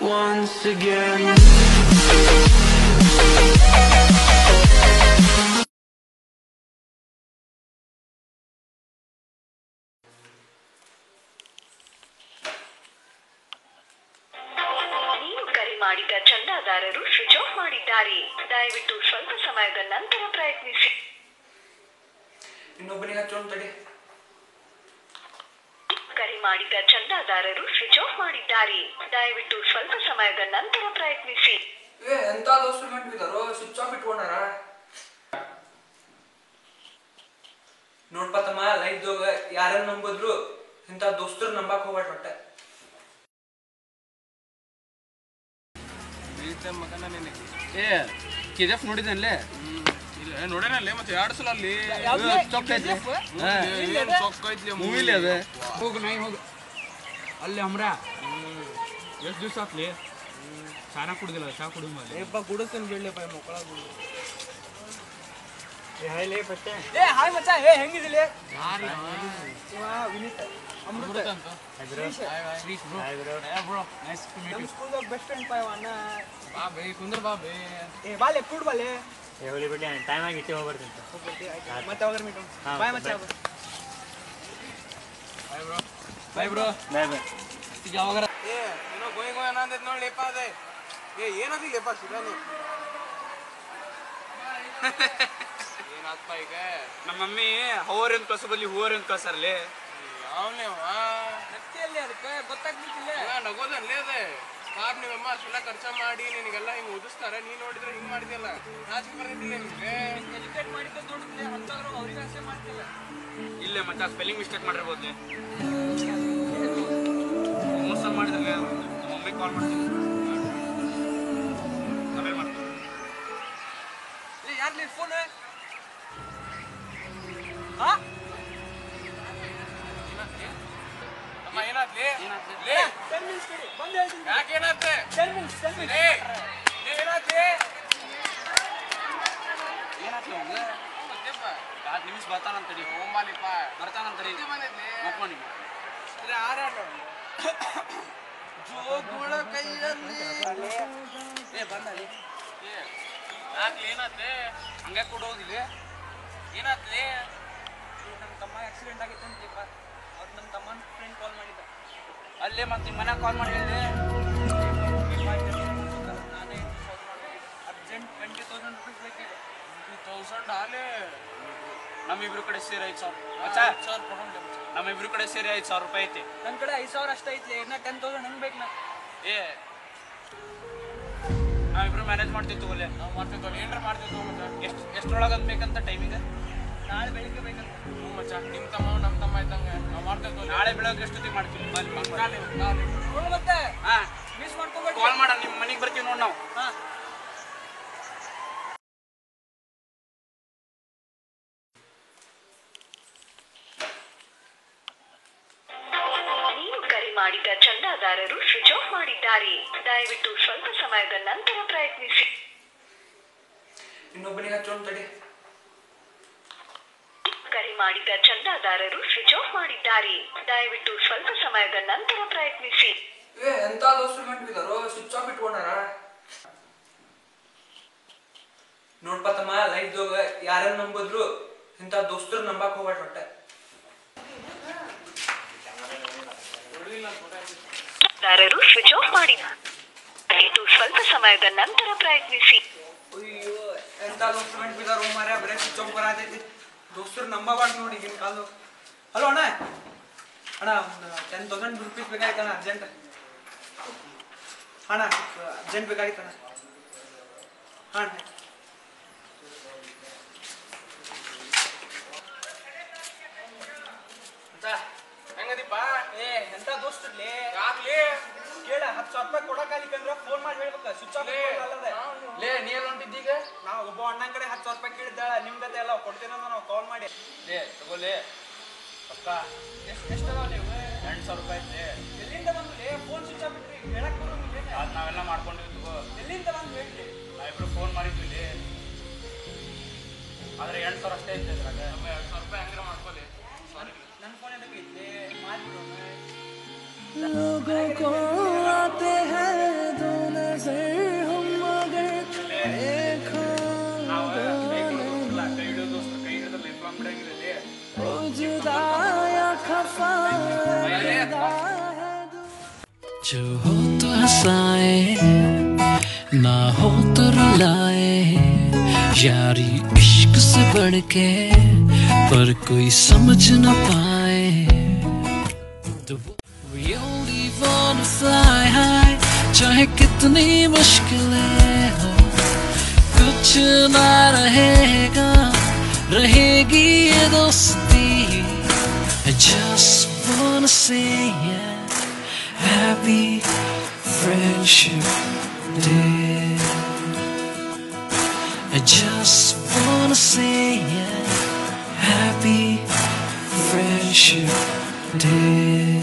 once again. ಮಾಡಿದ ಚಂದಾದಾರರು switch off ಮಾಡಿದ್ದಾರೆ. ದಯವಿಟ್ಟು ಸ್ವಲ್ಪ ಸಮಯದ ನಂತರ ಪ್ರಯತ್ನಿಸಿ. ಇನ್ನೊಬ್ಬನಿಗೆ ಹಚ್ಚೋಣ ತಡಿ. ಕರೆ ಮಾಡಿದ ಚಂದಾದಾರರು ಸ್ವಿಚ್ ಆಫ್ ಮಾಡಿದ್ದಾರೆ. ದಯವಿಟ್ಟು ಸ್ವಲ್ಪ ಸಮಯದ ನಂತರ ಪ್ರಯತ್ನಿಸಿ. ಎಂತ ದೋಸ್ತರು ಮಾಡಿದಾರೋ ಸ್ವಿಚ್ ಆಫ್ ಇಟ್ಕೊಂಡಾರ. ನೋಡ್ಪ ತಮ್ಮ, ಲೈಫ್ದಾಗ ಯಾರನ್ನ ನಂಬಿದ್ರು ಇಂಥ ದೋಸ್ತರು ನಂಬಕ್ ಹೋಗ್ಬೇಡ. ಹೊಟ್ಟೆ KGF ನೋಡಿದಲ್ಲೇ? ನೋಡೇನಲ್ಲೇ ಮತ್ತೆ 2 ಸಲ ಅಲ್ಲಿ ಮೂವಿಲಿ ಅದ. ಹೋಗು ನೈ ಹೋಗು ಅಲ್ಲಿ ಅಮ್ರ. ಎಷ್ಟು ದಿವಸ ಆತ್ಲಿ ಚಾನ ಕುಡಿದಿಲ್ಲ? ಚಾ ಕುಡಿದ ಮೇಲೆ ಕುಡಿಸ್ತೇನೆ ಬಿಡ್ಲಿಪ್ಪ ಮಕ್ಕಳ ಹಾಯ್ ಮಚ್ಚ, ಹೆಂಗಿದಿಲ್ಲ? ವಿನೀತ್ ಅಮೃತ ಅಂತ ಸ್ಕೂಲ್ದಾಗ ಬೆಸ್ಟ್ ಫ್ರೆಂಡ್ ಪಾಯವ ಅಣ್ಣ. ಬಾ ಬೇ ಕುಂದ್ರ ಬಾ ಬೇ. ಬಾಲೆ ಕೂಡ್ ಬಾಲೆ ಹೇಳಿ ಬಿಟ್ಟು ಟೈಮ್ ಆಗಿತ್ತು ಹೋಗ್ಬರ್ತೀನಿ. ಮತ್ತೆ ಅವಾಗ ಮೀಟ್ ಬಾಯ್ ಮಚ್ಚ. Bye bro. Bye bye. ಯಾವಾಗ ಏನೋ ಗೋಯ್ ಗೋಯ್ ಅನ್ನಂದೈತೆ ನೋಡಿ ಲೇಪ ಅದೇ. ಏನದಿ ಲೇಪ ಸಿಗಲ್ಲ. ಏನಾತ್ಪ ಈಗ? ನಮ್ಮ ಮಮ್ಮಿ ಹೂವರಿಂದ ಕಳ್ಸೋ ಬಲ್ಲಿ ಹೂವರಿಂದ ಕಳ್ಸಾರಲ್ಲಿ. ಯಾವನೇವ ನತ್ತಿಯಲ್ಲಿ ಅದಕ್ಕೆ ಗೊತ್ತಾಗ್ಬಿಟ್ಟಿಲ್ಲ. ನಗೋದಲ್ಲೇ ಅದೇ. ಪಾಪ ನಿಮ್ಮಮ್ಮ ಸುಳ್ಳ ಖರ್ಚ ಮಾಡಿ ನಿನಗೆಲ್ಲ ಹಿಂಗೆ ಓದಿಸ್ತಾರ. ನೀ ನೋಡಿದ್ರೆ ಹಿಂಗೆ ಮಾಡಿದ್ಯಲ್ಲ, ನಾಚಿಕೆ ಬರ್ತಿದ್ದಿಲ್ಲ ನಿಮಗೆ? ಎಜುಕೇಟ್ ಮಾಡಿದ್ದೆ ದೊಡ್ಡದಿಲ್ಲ ಅಂತಂದ್ರು ಅವ್ರಿಗೆ ಆಸೆ ಮಾಡ್ತಿಲ್ಲ. ಇಲ್ಲೇ ಮತ್ತೆ ಸ್ಪೆಲ್ಲಿಂಗ್ ಮಿಸ್ಟೇಕ್ ಮಾಡಿರ್ಬೋದು. ಮೋಸ ಮಾಡಿದ್ರೆ ನಮ್ಮ ಮಮ್ಮಿಗೆ ಕಾಲ್ ಮಾಡ್ತೀನಿ. ಆಮೇಲೆ ಮಾಡ್ತೀನಿ. ಯಾರು ಫೋನ್? ಅಮ್ಮ ಏನಾದ್ಲಿ? ಬಂದು ಹೇಳ್ತೀನಿ. ಯಾಕೆ ಏನಾದ್ಲಿ? 10 minutes. ಏನಾದ್ಲಿ? ಏನಾಗ್ಲಿ ಒಂದು 5 ನಿಮಿಷ ಬರ್ತಾನಂತಡಿ. ಹೋಮಾಲಿಪ್ಪ ಬರ್ತಾನಂತಡಿ. ಬಂದಿದ್ಲಿ ಮಕ್ಕೊಂಡಿ ಆರಾಟ ಜೋಗುಳ ಕೈಯಲ್ಲಿ ಬಂದಲ್ಲಿ. ಯಾಕೆ ಏನಾದ್ಲಿ? ಹಂಗೆ ಕೊಡೋದಿಲ್ಲ. ಏನಾದ್ಲಿ? ನಮ್ಮ ತಮ್ಮ ಆಕ್ಸಿಡೆಂಟ್ ಆಗಿತ್ತು ಅಂತೀಪ. ಅವ್ರು ನಮ್ಮ ತಮ್ಮನ ಫ್ರೆಂಡ್ ಕಾಲ್ ಮಾಡಿದ್ದ. ಅಲ್ಲೇ ಮತ್ತೆ ನಿಮ್ಮ ಮನ್ಯಾಗ ಕಾಲ್ ಮಾಡಿದ್ದೆ. ನಾನೇ ಅರ್ಜೆಂಟ್ 20,000 rupees ಬೇಕಿದೆ. 20,000 ಆಲೆ ನಮ್ಮಿಬ್ರು ಕಡೆ ಸೇರಿ 5,000. 5,000 ಕೊಡೋಣ. ನಮ್ಮಿಬ್ರು ಕಡೆ ಸೇರಿ 5,000 ರೂಪಾಯಿ ಐತಿ. ನನ್ನ ಕಡೆ 5,000 ಅಷ್ಟೇ ಐತ್ಲಿ. ಇನ್ನ 10,000 ಹೆಂಗೆ ಬೇಕು ನಾ? ನಾವಿಬ್ರು ಮ್ಯಾನೇಜ್ ಮಾಡ್ತಿತ್ತು. ಒಳ್ಳೆ ನಾವು ಮಾಡ್ತಿದ್ವಲ್ಲ, ಏನ್ರ ಮಾಡ್ತಿದ್ವು ಮತ್ತೆ. ಎಷ್ಟರೊಳಗೆ ಬೇಕಂತ ಟೈಮಿಗೆ? ನಾಳೆ ಬೆಳಿಗ್ಗೆ ಬೇಕಂತ. ಹ್ಞೂ ಮಚ್ಚ, ನಿಮ್ಮ ತಮ್ಮ ನಮ್ಮ ತಮ್ಮ ಇದ್ದಂಗೆ ನಾವು ಮಾಡ್ತಿದ್ವಲ್ಲ. ನಾಳೆ ಬೆಳಗ್ಗೆ ಎಷ್ಟೊತ್ತಿಗೆ ಮಾಡ್ತೀವಿ? ನೋಡು ಮತ್ತೆ ಹಾಂ, ಮಿಸ್ ಮಾಡ್ಕೋಬೇಡಿ. ಕಾಲ್ ಮಾಡ, ನಿಮ್ಮ ಮನೆಗೆ ಬರ್ತೀವಿ ನೋಡಿ ನಾವು. ಹಾಂ. ನೀವು ಕರೆ ಮಾಡಿದ ಚಂದಾದಾರರು ಸ್ವಿಚ್ ಆಫ್ ಮಾಡಿದ್ದಾರೆ. ದಯವಿಟ್ಟು ಸ್ವಲ್ಪ ಸಮಯದ ನಂತರ ಪ್ರಯತ್ನಿಸಿ. ಇನ್ನೊಬ್ಬನಿಗೆ ಹಚ್ಚೋಣ ತಡಿ. ಕರೆ ಮಾಡಿದ ಚಂದಾದಾರರು ಸ್ವಿಚ್ ಆಫ್ ಮಾಡಿದ್ದಾರೆ. ದಯವಿಟ್ಟು ಸ್ವಲ್ಪ ಸಮಯದ ನಂತರ ಪ್ರಯತ್ನಿಸಿ. ಎಂತ ದೋಸ್ತರು ಮಾಡಿದಾರೋ ಸ್ವಿಚ್ ಆಫ್ ಇಟ್ಕೊಂಡಾರ. ನೋಡ್ಪ ತಮ್ಮ, ಲೈಫ್ದಾಗ ಯಾರನ್ನ ನಂಬಿದ್ರು ಇಂಥ ದೋಸ್ತರು ನಂಬಕ್ ಹೋಗ್ಬೇಡ. ಹೊಟ್ಟೆ ಚಂದಾದಾರರು ಸ್ವಿಚ್ ಆಫ್ ಮಾಡಿದ್ದಾರೆ. ದಯವಿಟ್ಟು ಸ್ವಲ್ಪ ಸಮಯದ ನಂತರ ಪ್ರಯತ್ನಿಸಿ. ಅಯ್ಯೋ, ಎಂತ ದೋಸ್ತರು ಮಾಡಿದಾರೋ ಮಾರ್ಯ, ಬರೀ ಸ್ವಿಚ್ ಆಫ್ ಬರತೈತಿ. ದೋಸ್ತರು ನಂಬಬಾರ್ದು ನೋಡಿ ಈಗಿನ ಕಾಲು. ಹಲೋ ಅಣ್ಣ, ಅಣ್ಣ 10,000 rupees ಬೇಕಾಗಿತ್ತಣ್ಣ ಅರ್ಜೆಂಟ್. ಅಣ್ಣ ಅರ್ಜೆಂಟ್ ಬೇಕಾಗಿತ್ತಣ್ಣ. ಹಾಂ ಹೆಂಗದಿಪ್ಪ? ಎಂತ ದೋಸ್ತರ್ಲಿ? ಯಾಕ್ಲಿ? ಕೇಳ 10,000 ರೂಪಾಯಿ ಕೊಡಕಾಲಿಕಂದ್ರೆ ಫೋನ್ ಮಾಡಿ ಹೇಳ್ಬೇಕ. ಸ್ವಿಚ್ ಆಫ್ ಅಲ್ಲದೆ ಲೇ ನೀ ಎಲ್ಲ ಹೊಂಟಿದ್ದೀಗ? ನಾವು ಒಬ್ಬ ಅಣ್ಣನ ಕಡೆ 10,000 ರೂಪಾಯಿ ಕೇಳಿದ್ದಾಳ. ನಿಮ್ ಜೊತೆ ಎಲ್ಲ ಕೊಡ್ತೀನಂತ ನಾವು ಕಾಲ್ ಮಾಡಿ. ಲೇ ತಗೋಲೇ ಪಕ್ಕ. ಎಷ್ಟದ ನೀವು? 2,000 ರೂಪಾಯಿ ಐತೆ. ಎಲ್ಲಿಂದ ಬಂದ್ಲಿ? ಫೋನ್ ಸ್ವಿಚ್ ಆಫ್ ಬಿಟ್ರಿ ಹೇಳಕ್ ಬರೋಂಗಿಲ್ಲ. ಅದು ನಾವೆಲ್ಲ ಮಾಡ್ಕೊಂಡಿವಿ ತಗೋ. ಎಲ್ಲಿಂದ ಬಂದು ಹೇಳಿ. ನಾವಿಬ್ರು ಫೋನ್ ಮಾಡಿದ್ವಿ ಇಲ್ಲಿ. ಆದರೆ 2,000 ಅಷ್ಟೇ ಐತೆ ಅದ್ರಾಗ. 2,000 ರೂಪಾಯಿ ಹೆಂಗಾರ ಮಾಡ್ಕೊಳ್ಳಿ. ನನ್ನ ಫೋನ್ ಎದಕ್ಕೆ ಐತಿ? ಮಾಡ್ಬಿಡೋಣ. लोगों को आते हैं जो हो तो हंसाए, ना हो तो रुलाए, यारी इश्क से बढ़ के पर कोई समझ न पाए। We only wanna fly high, चाहे कितनी मुश्किलें हो, कुछ ना रहेगा, रहेगी ये दोस्ती। I just wanna say yeah, Happy Friendship Day. I just wanna say yeah, Happy Friendship Day.